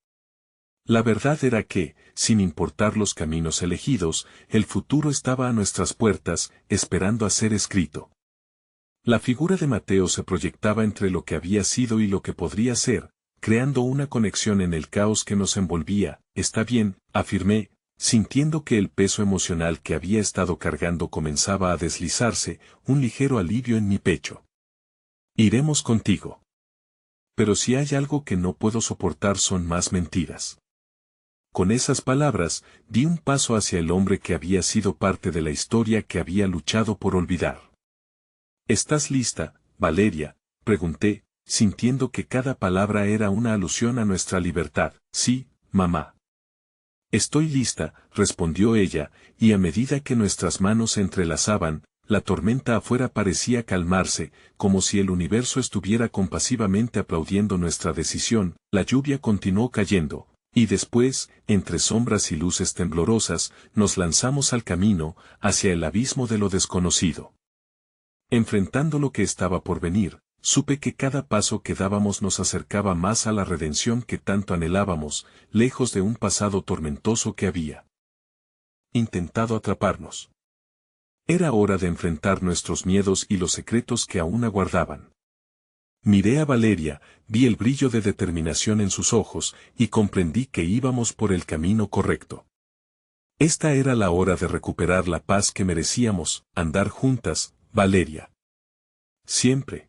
La verdad era que, sin importar los caminos elegidos, el futuro estaba a nuestras puertas, esperando a ser escrito. La figura de Mateo se proyectaba entre lo que había sido y lo que podría ser, creando una conexión en el caos que nos envolvía. «Está bien», afirmé, sintiendo que el peso emocional que había estado cargando comenzaba a deslizarse, un ligero alivio en mi pecho. «Iremos contigo. Pero si hay algo que no puedo soportar son más mentiras». Con esas palabras, di un paso hacia el hombre que había sido parte de la historia que había luchado por olvidar. «¿Estás lista, Valeria?», pregunté, sintiendo que cada palabra era una alusión a nuestra libertad. «Sí, mamá». Estoy lista, respondió ella, y a medida que nuestras manos se entrelazaban, la tormenta afuera parecía calmarse, como si el universo estuviera compasivamente aplaudiendo nuestra decisión. La lluvia continuó cayendo, y después, entre sombras y luces temblorosas, nos lanzamos al camino, hacia el abismo de lo desconocido. Enfrentando lo que estaba por venir, supe que cada paso que dábamos nos acercaba más a la redención que tanto anhelábamos, lejos de un pasado tormentoso que había intentado atraparnos. Era hora de enfrentar nuestros miedos y los secretos que aún aguardaban. Miré a Valeria, vi el brillo de determinación en sus ojos, y comprendí que íbamos por el camino correcto. Esta era la hora de recuperar la paz que merecíamos, andar juntas, Valeria. Siempre.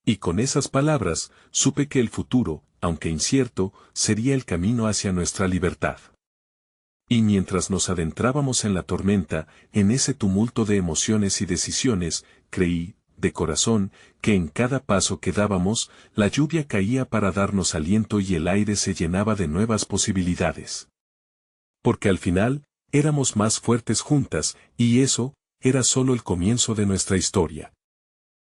Y con esas palabras, supe que el futuro, aunque incierto, sería el camino hacia nuestra libertad. Y mientras nos adentrábamos en la tormenta, en ese tumulto de emociones y decisiones, creí, de corazón, que en cada paso que dábamos, la lluvia caía para darnos aliento y el aire se llenaba de nuevas posibilidades. Porque al final, éramos más fuertes juntas, y eso, era solo el comienzo de nuestra historia.